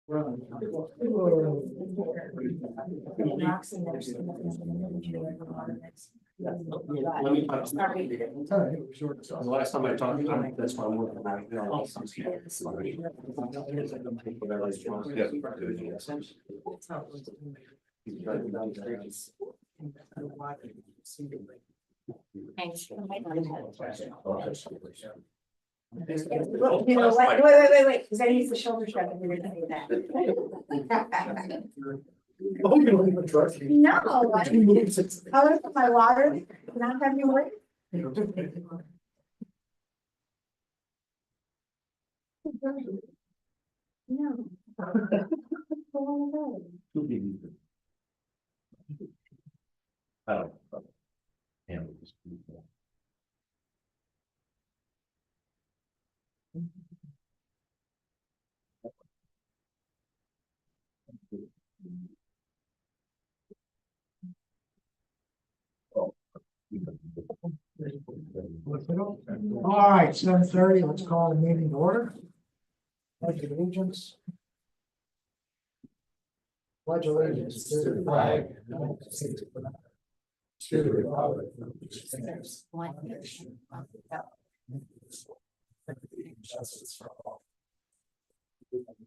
Let me talk. The last time I talked, that's why I'm working on You know what? Wait, because I use the shoulder shrug if we're gonna do that. Oh, you don't even trust me. No, I look at my water, not have you wait. No. All right, 7:30, let's call the meeting to order. Pledge of allegiance. Pledge allegiance to the flag of the United States of America, to the republic for which it stands, one nation, under God, indivisible, with liberty and justice for all.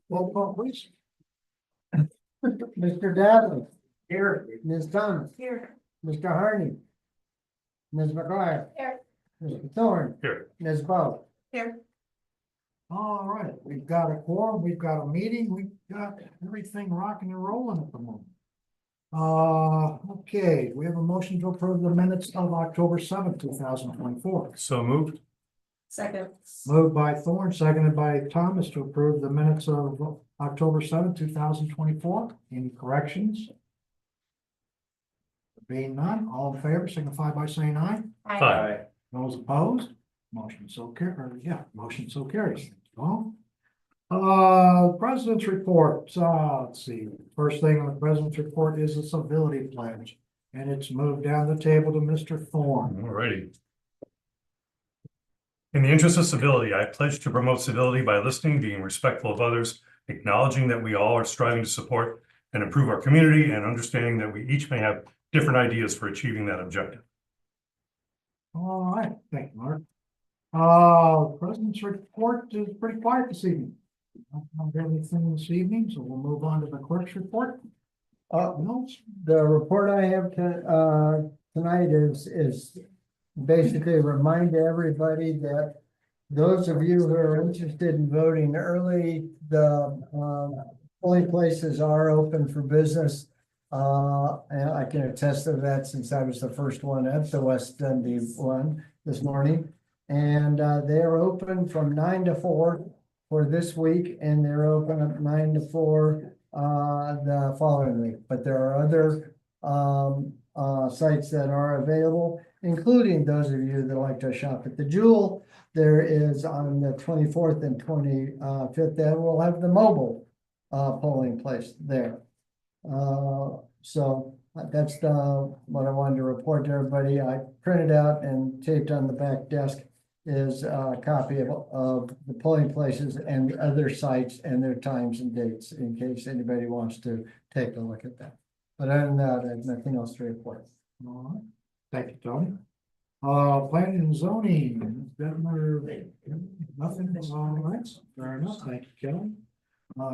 Roll call, please. Mr. Davin. Here. Ms. Thomas. Here. Mr. Harney. Ms. McGuire. Here. Mr. Thorne. Here. Ms. Bo. Here. All right, we've got a quorum, we've got a meeting, we've got everything rocking and rolling at the moment. Okay, we have a motion to approve the minutes of October 7th, 2024. So moved. Second. Moved by Thorne, seconded by Thomas to approve the minutes of October 7th, 2024. Any corrections? Being none, all in favor signify by saying aye. Aye. Those opposed? Motion so motion so carries. Well, President's report. Let's see. First thing on the President's report is the civility pledge, and it's moved down the table to Mr. Thorne. All righty. In the interest of civility, I pledge to promote civility by listening, being respectful of others, acknowledging that we all are striving to support and improve our community, and understanding that we each may have different ideas for achieving that objective. All right, thank you, Mark. President's report is pretty quiet this evening. I don't have anything this evening, so we'll move on to the clerk's report. No, The report I have tonight is basically a reminder to everybody that those of you who are interested in voting early, the polling places are open for business. And I can attest to that since I was the first one at the West Dundee one this morning. And they are open from 9 to 4 for this week, and they're open at 9 to 4 the following week. But there are other sites that are available, including those of you that like to shop at the Jewel. There is on the 24th and 25th, that we'll have the mobile polling place there. So that's what I wanted to report to everybody. I printed out and taped on the back desk is a copy of the polling places and the other sites and their times and dates in case anybody wants to take a look at that. But other than that, I have nothing else to report. all right. Thank you, Tony. Planning and zoning, nothing. All right, fair enough. Thank you, Kelly.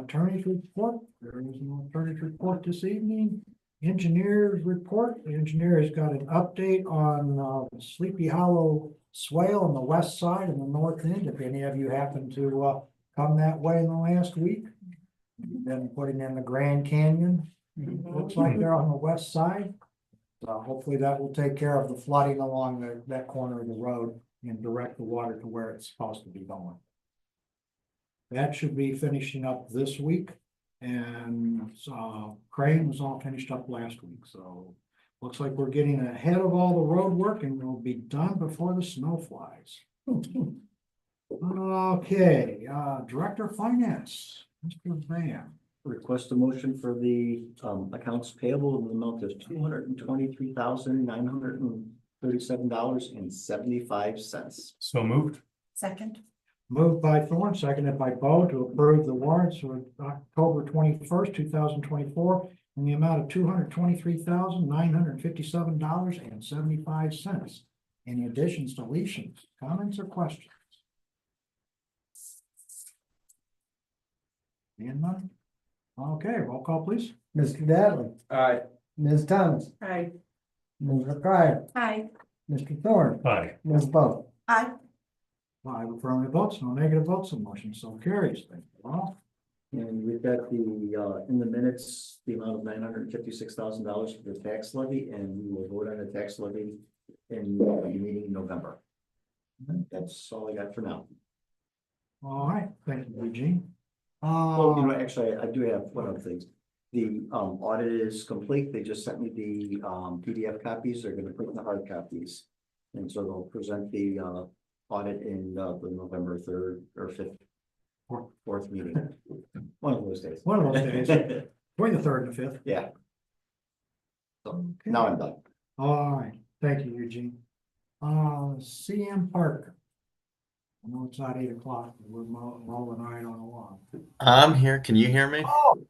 Attorney's report. There is no attorney's report this evening. Engineer's report. The engineer has got an update on Sleepy Hollow swale on the west side and the north end. If any of you happen to come that way in the last week, then putting in the Grand Canyon. Looks like they're on the west side. So hopefully that will take care of the flooding along that corner of the road and direct the water to where it's supposed to be going. That should be finishing up this week, and Crane was all finished up last week, so looks like we're getting ahead of all the road work and we'll be done before the snow flies. Okay, Director of Finance, Mr. Van. Request a motion for the accounts payable in the amount of $223,937.75. So moved. Second. Moved by Thorne, seconded by Bo to approve the warrants for October 21st, 2024, in the amount of $223,957.75. Any additions, deletions, comments, or questions? Seeing none? Okay, roll call, please. Mr. Dattley, Aye. Ms. Thomas, Aye. Ms. McBride, Aye. Mr. Thorne, Aye. Ms. Bo. Aye. 5 affirmative votes, no negative votes, the motion so carries. Thank you all. And we've got the, in the minutes, the amount of $956,000 for the tax levy, and we will vote on the tax levy in the meeting in November. That's all I got for now. All right, thank you, Eugene. Oh, you know, actually, I do have one other thing. The audit is complete. They just sent me the PDF copies. They're gonna print the hard copies. And so they'll present the audit in the November 3rd or 5th. Fourth meeting. One of those days. One of those days, between the 3rd and the 5th. Yeah. So Okay. now I'm done. All right, thank you, Eugene. CM Parker. I know it's not 8 o'clock, but we're rolling right on along. I'm here. Can you hear me? Oh,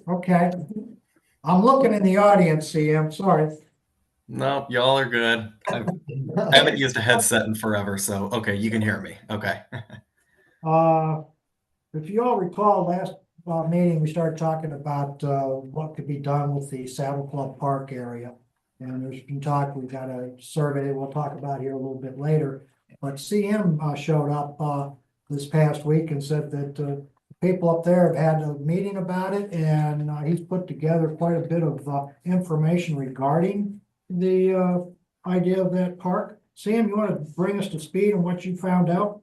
okay. I'm looking in the audience, CM, sorry. No, y'all are good. I haven't used a headset in forever, so okay, you can hear me. Okay. If you all recall, last meeting, we started talking about what could be done with the Saddle Club Park area. And there's been talk, we've got a survey we'll talk about here a little bit later. But CM showed up this past week and said that people up there have had a meeting about it, and he's put together quite a bit of information regarding the idea of that park. Sam, you want to bring us to speed on what you found out?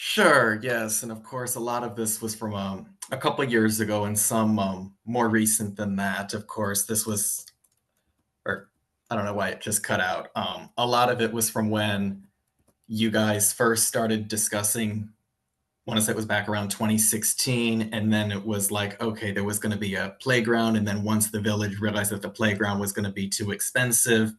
Sure, yes. And of course, a lot of this was from a couple of years ago and some more recent than that. Of course, this was, or I don't know why it just cut out. A lot of it was from when you guys first started discussing, I want to say it was back around 2016. And then it was like, okay, there was going to be a playground. And then once the village realized that the playground was going to be too expensive,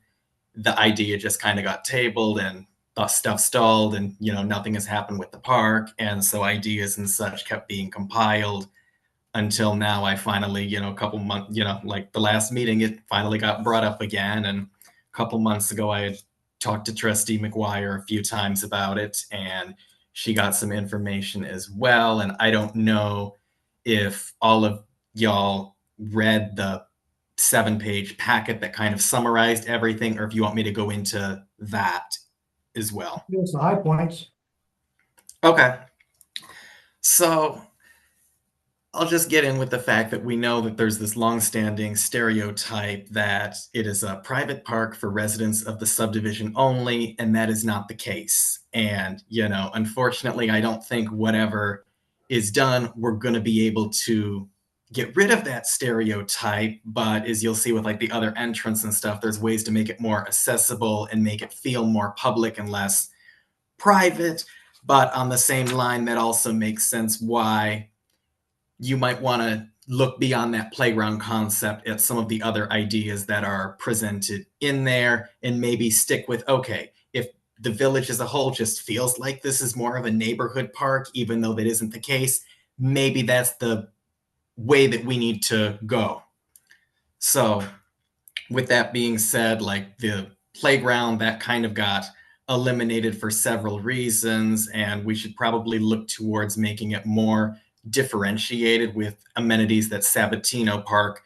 the idea just kind of got tabled and the stuff stalled, and nothing has happened with the park. And so ideas and such kept being compiled until now. I finally, a couple months, like the last meeting, it finally got brought up again. And a couple months ago, I had talked to Trustee McGuire a few times about it, and she got some information as well. And I don't know if all of y'all read the 7-page packet that kind of summarized everything, or if you want me to go into that as well. Here's the high points. Okay. So I'll just get in with the fact that we know that there's this longstanding stereotype that it is a private park for residents of the subdivision only, and that is not the case. And, unfortunately, I don't think whatever is done, we're going to be able to get rid of that stereotype. But as you'll see with like the other entrants and stuff, there's ways to make it more accessible and make it feel more public and less private. But on the same line, that also makes sense why you might want to look beyond that playground concept at some of the other ideas that are presented in there, and maybe stick with, okay, if the village as a whole just feels like this is more of a neighborhood park, even though that isn't the case, maybe that's the way that we need to go. So with that being said, like the playground, that kind of got eliminated for several reasons, and we should probably look towards making it more differentiated with amenities that Sabatino Park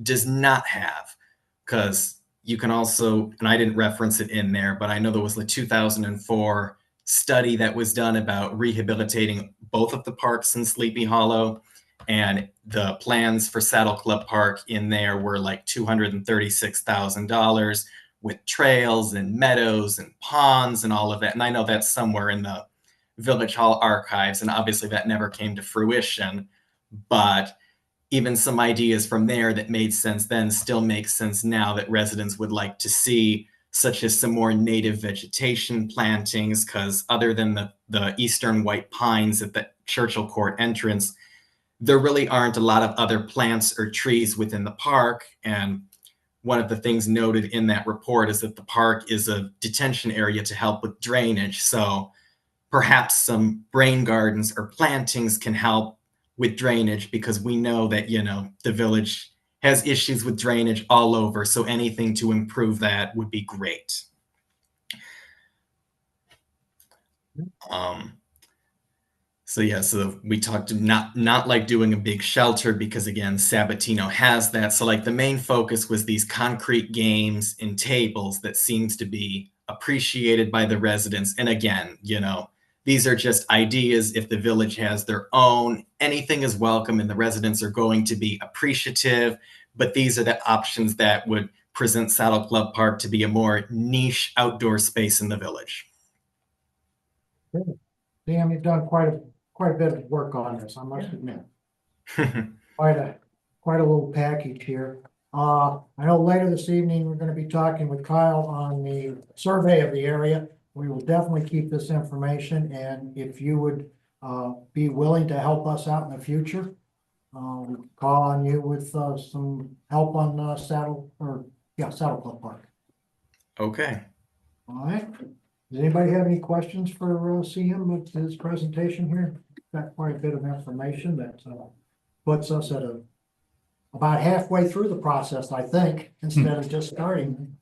does not have. Because you can also, and I didn't reference it in there, but I know there was a 2004 study that was done about rehabilitating both of the parks in Sleepy Hollow, and the plans for Saddle Club Park in there were like $236,000 with trails and meadows and ponds and all of that. And I know that's somewhere in the Village Hall archives, and obviously that never came to fruition. But even some ideas from there that made sense then still make sense now that residents would like to see, such as some more native vegetation plantings, because other than the eastern white pines at the Churchill Court entrance, there really aren't a lot of other plants or trees within the park. And one of the things noted in that report is that the park is a detention area to help with drainage. So perhaps some rain gardens or plantings can help with drainage, because we know that, the village has issues with drainage all over. So anything to improve that would be great. So yeah, so we talked not like doing a big shelter, because again, Sabatino has that. So like the main focus was these concrete games and tables that seems to be appreciated by the residents. And again, these are just ideas. If the village has their own, anything is welcome and the residents are going to be appreciative. But these are the options that would present Saddle Club Park to be a more niche outdoor space in the village. Sam, you've done quite a bit of work on this, I must admit. Quite a little package here. I know later this evening, we're gonna be talking with Kyle on the survey of the area. We will definitely keep this information, and if you would be willing to help us out in the future, call on you with some help on Saddle Club Park. Okay. All right. Does anybody have any questions for CM with his presentation here? Got quite a bit of information that puts us at about halfway through the process, I think, instead of just starting.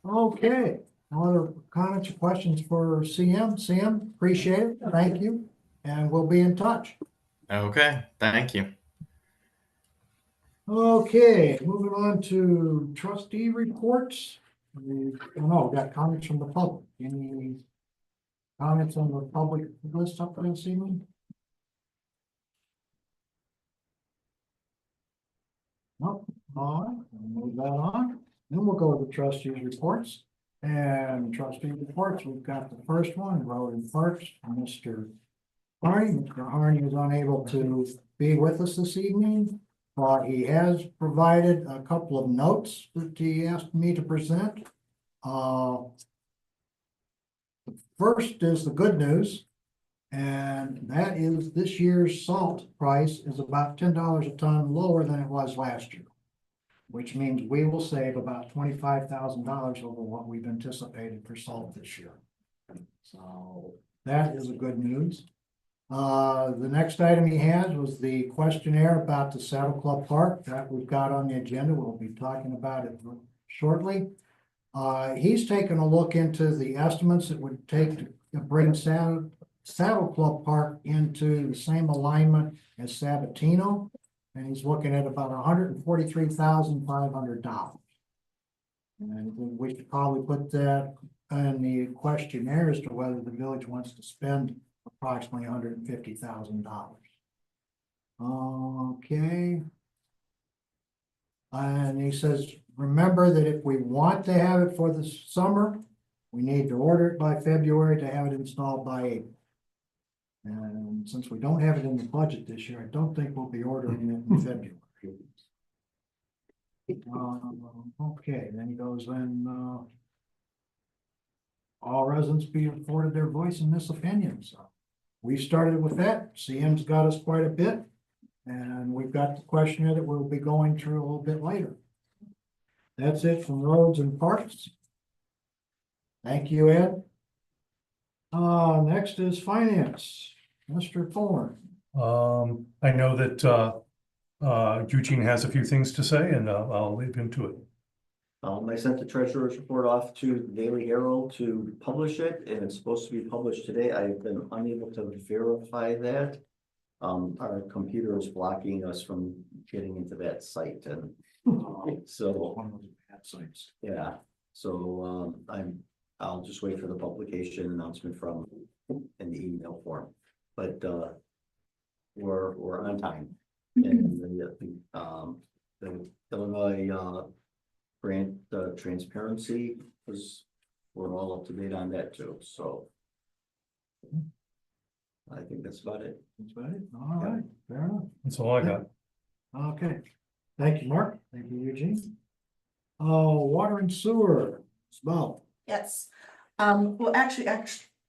Okay, no other comments or questions for CM? CM, appreciate it, thank you, and we'll be in touch. Okay, thank you. Okay, moving on to trustee reports. We got comments from the public. Any comments on the public list up there this evening? Nope. All right, we'll move that on. Then we'll go to the trustees reports. And trustee reports, we've got the first one, Road and Parks, Mr. Harney. Mr. Harney is unable to be with us this evening, but he has provided a couple of notes that he asked me to present. The first is the good news, and that is this year's salt price is about $10 a ton lower than it was last year, which means we will save about $25,000 over what we've anticipated for salt this year. So that is a good news. The next item he has was the questionnaire about the Saddle Club Park that we've got on the agenda. We'll be talking about it shortly. He's taken a look into the estimates it would take to bring Saddle Club Park into the same alignment as Sabatino. And he's looking at about $143,500. And we should probably put that in the questionnaire as to whether the village wants to spend approximately $150,000. Okay. And he says, remember that if we want to have it for the summer, we need to order it by February to have it installed by April. And since we don't have it in the budget this year, I don't think we'll be ordering it in February. Okay, then he goes in, all residents be afforded their voice in this opinion. So we started with that. CM's got us quite a bit. And we've got the questionnaire that we'll be going through a little bit later. That's it from roads and parks. Thank you, Ed. Next is finance, Mr. Thorne. I know that Eugene has a few things to say, and I'll leave him to it. I sent the treasurer's report off to the Daily Herald to publish it, and it's supposed to be published today. I've been unable to verify that. Our computer is blocking us from getting into that site, and so One of those bad sites. yeah. So I'll just wait for the publication announcement from in the email form, but we're on time, and the Illinois grant transparency we're all up to date on that too. So I think that's about it. That's about it. All right, fair enough. That's all I got. Okay, thank you, Mark. Thank you, Eugene. Water and sewer, Smell. Yes. Well, actually,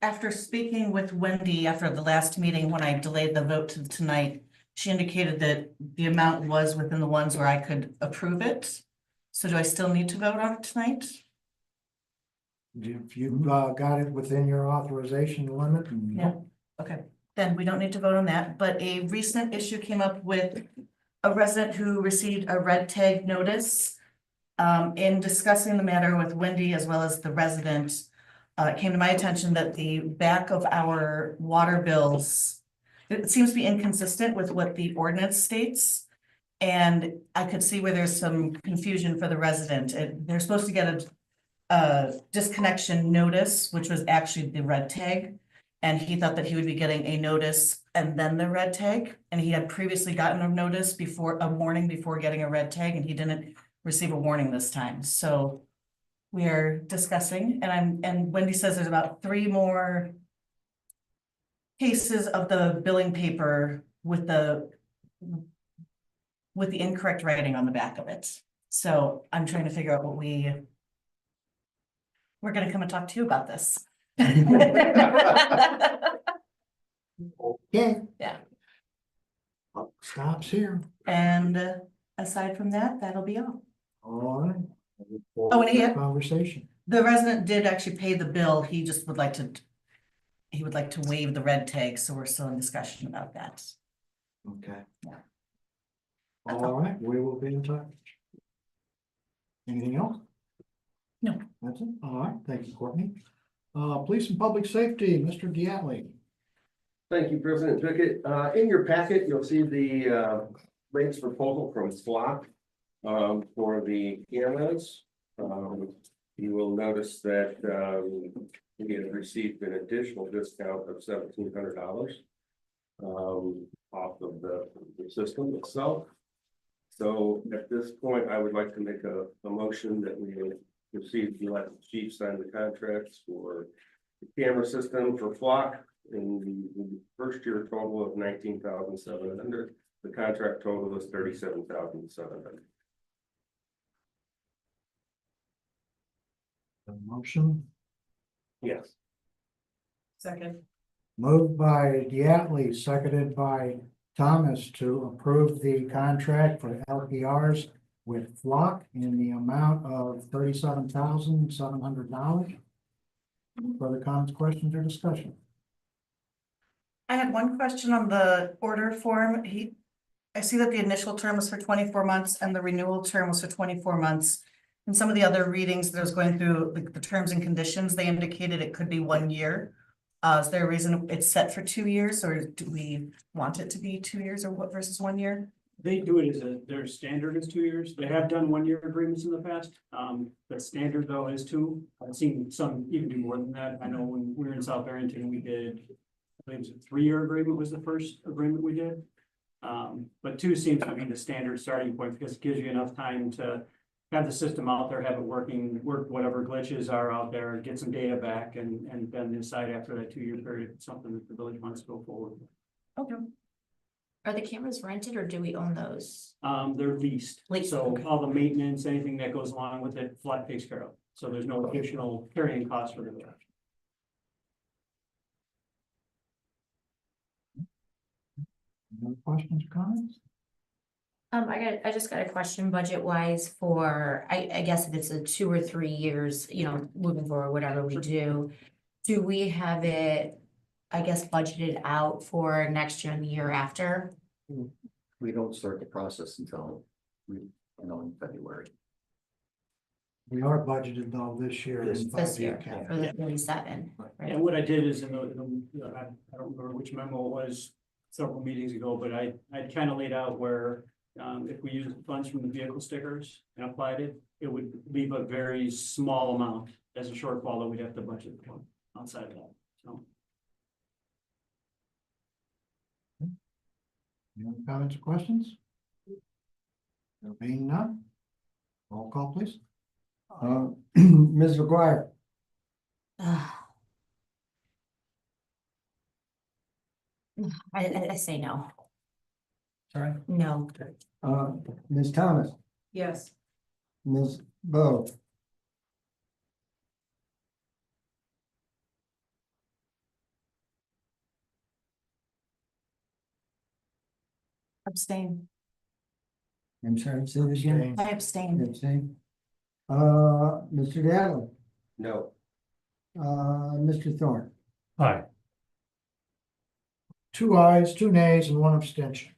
after speaking with Wendy after the last meeting, when I delayed the vote to tonight, she indicated that the amount was within the ones where I could approve it. So do I still need to vote on it tonight? If you've got it within your authorization limit. Yeah. Okay, then we don't need to vote on that, but a recent issue came up with a resident who received a red tag notice. In discussing the matter with Wendy as well as the resident, it came to my attention that the back of our water bills, it seems to be inconsistent with what the ordinance states. And I could see where there's some confusion for the resident. They're supposed to get a disconnection notice, which was actually the red tag. And he thought that he would be getting a notice and then the red tag. And he had previously gotten a notice before, a warning before getting a red tag, and he didn't receive a warning this time. So we are discussing, and Wendy says there's about 3 more cases of the billing paper with the incorrect writing on the back of it. So I'm trying to figure out what we're gonna come and talk to you about this. Okay. Yeah. Stops here. And aside from that, that'll be all. All right. Oh, and he had- Conversation. The resident did actually pay the bill. He just would like to waive the red tag, so we're still in discussion about that. Okay. Yeah. All right, we will be in touch. Anything else? No. That's it. All right, thank you, Courtney. Police and Public Safety, Mr. Diatley. Thank you, President Pickett. In your packet, you'll see the rates proposal from Flock for the cameras. You will notice that we have received an additional discount of $1,700 off of the system itself. So at this point, I would like to make a motion that we receive the elected chief sign the contracts for the camera system for Flock in the first year total of $19,700. The contract total is $37,700. Motion Yes. Second. moved by Diatley, seconded by Thomas to approve the contract for LPRs with Flock in the amount of $37,700. Further comments, questions, or discussion? I had one question on the order form. I see that the initial term was for 24 months and the renewal term was for 24 months. And some of the other readings that I was going through, the terms and conditions, they indicated it could be 1 year. Is there a reason it's set for 2 years, or do we want it to be 2 years or what versus 1 year? They do it as their standard is 2 years. They have done 1 year agreements in the past. The standard though is 2. I've seen some even do more than that. I know when we were in South Barrington, we did, I believe it was a 3-year agreement was the first agreement we did. But 2 seems to be the standard starting point because it gives you enough time to have the system out there, have it working, work whatever glitches are out there, get some data back and then decide after that 2-year period, if it's something that the village wants to go forward with. Okay. Are the cameras rented or do we own those? They're leased. Leased, So okay. all the maintenance, anything that goes along with it, Flat takes care of. So there's no additional carrying costs for the village. Any other questions or comments? I just got a question budget wise for, I guess if it's a 2 or 3 years, moving forward, whatever we do. Do we have it, I guess, budgeted out for next year and the year after? We don't start the process until in February. We are budgeted though this year. This- in This 5-year year, cap. for the 37, right? And what I did is I don't remember which memo it was several meetings ago, but I kind of laid out where if we use funds from the vehicle stickers and applied it, it would leave a very small amount as a shortfall that we'd have to budget for outside of that. So. Any other comments or questions? There being none. Roll call, please. Ms. McGuire, I say no. Sorry. No. Ms. Thomas, Yes. Ms. Bo, Abstain. I'm sorry, say it again. I abstain. Abstain. Mr. Dowling, No. Mr. Thorne. Aye. 2 ayes, 2 nays, and 1 abstention.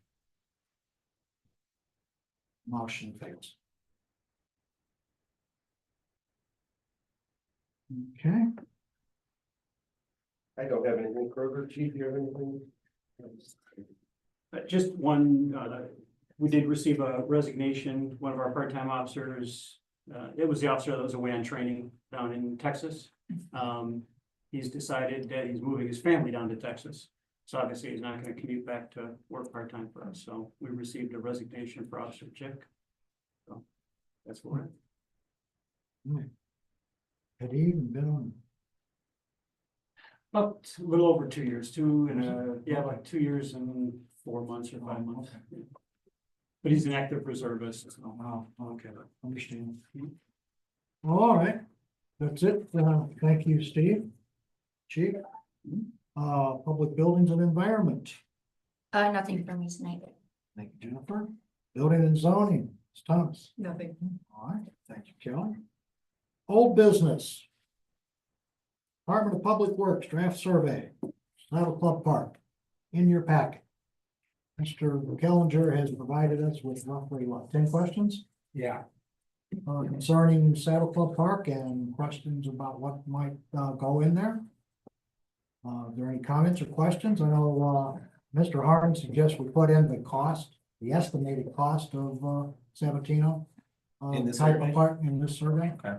Motion fails. Okay, I don't have anything further. Chief, you have anything? Just one, we did receive a resignation, one of our part-time officers, it was the officer that was away on training down in Texas. He's decided that he's moving his family down to Texas. So obviously he's not gonna commute back to work part-time for us, so we received a resignation for Officer Chick. So that's what. had he even been on? About a little over 2 years, like 2 years and 4 months or 5 months. Okay. But he's an active reservist. Oh, wow, okay, understand. All right, that's it. Thank you, Steve. Chief. Public buildings and environment. Nothing for me tonight. Thank you, Jennifer. Building and zoning, it's Thomas. Nothing. All right, thank you, Kelly. Old business. Department of Public Works draft survey, Saddle Club Park, in your packet. Mr. Kellinger has provided us with roughly, 10 questions? Yeah, Concerning Saddle Club Park and questions about what might, go in there. Are there any comments or questions? I know, Mr. Harden suggests we put in the cost, the estimated cost of, Sabatino. In this type survey? of park in this survey. Okay.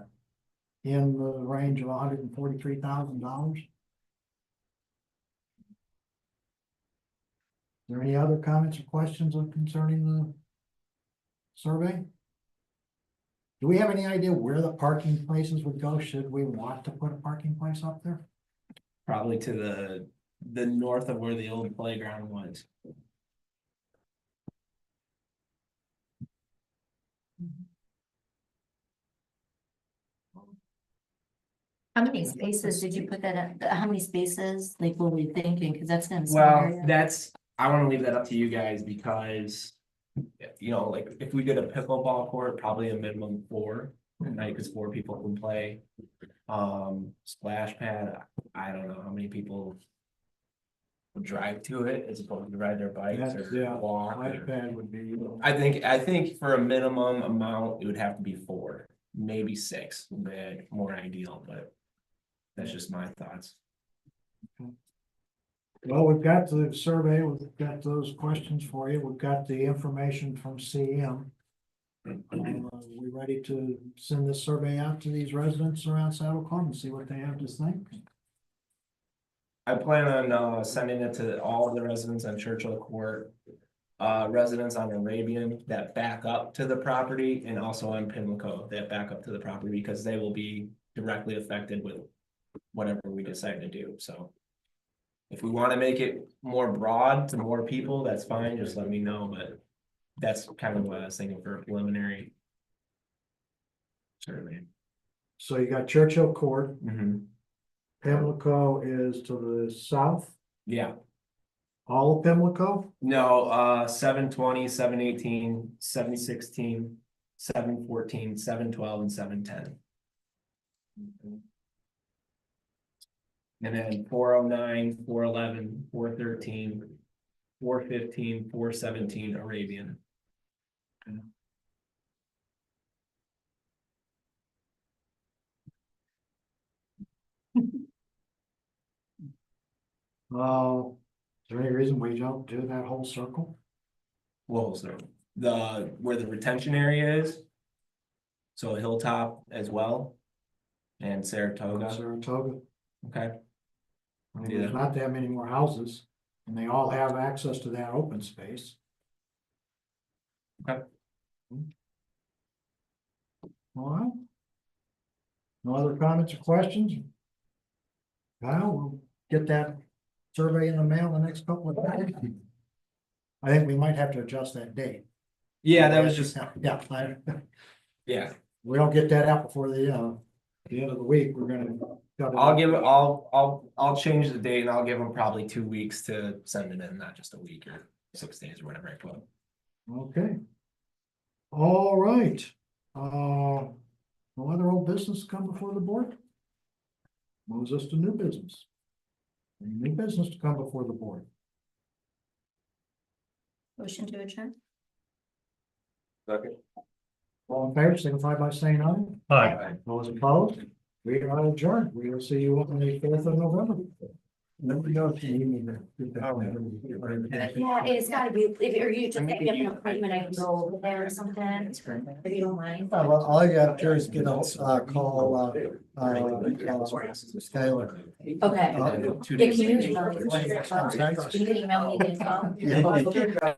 In the range of $143,000. Is there any other comments or questions concerning the survey? Do we have any idea where the parking places would go? Should we want to put a parking place up there? probably to the north of where the old playground was. How many spaces did you put that at? How many spaces, like, were we thinking? Cause that's kind of. Well, I wanna leave that up to you guys because. You know, like if we did a pickleball court, probably a minimum 4, right, cause 4 people can play. Splash pad, I don't know how many people. Would drive to it as opposed to ride their bikes or walk. Splash pad would be. I think for a minimum amount, it would have to be 4, maybe 6, would be more ideal, but. That's just my thoughts. Well, we've got the survey, we've got those questions for you, we've got the information from CM. We ready to send this survey out to these residents around Saddle Club and see what they have to think? I plan on sending it to all of the residents on Churchill Court. Residents on Arabian that back up to the property and also on Pimlico that back up to the property because they will be directly affected with. Whatever we decide to do, so. If we want to make it more broad to more people, that's fine, just let me know, but. That's kind of what I was thinking for a preliminary. Survey. So you got Churchill Court, Mm-hmm. Pimlico is to the south, Yeah, all of Pimlico? no, 720, 718, 716, 714, 712, and 710. And then 409, 411, 413, 415, 417 Arabian. Is there any reason we don't do that whole circle? Well, so where the retention area is. So Hilltop as well. And Saratoga, Saratoga, okay, I mean, there's not that many more houses, and they all have access to that open space. Okay. All right. No other comments or questions? Kyle, we'll get that survey in the mail the next couple of days. I think we might have to adjust that date. yeah, that was just, Yeah, yeah, we don't get that out before the end of the week, we're gonna. I'll change the date and I'll give them probably 2 weeks to send it in, not just a week or 6 days or whatever I put. Okay. All right. No other old business come before the board? Moves us to new business. Any new business to come before the board. Motion to adjourn? Second. All in favor, signify by saying aye. Hi. Those opposed, we are adjourned. We will see you on the 4th of November. Let me know if you need me to. Yeah, it's gotta be, if you just make an appointment, I can go over there or something, if you don't mind. Well, all you have to do is get a, call, Skylar. Okay. Uh, Yeah, can you email me? Can you email me the info? Yeah.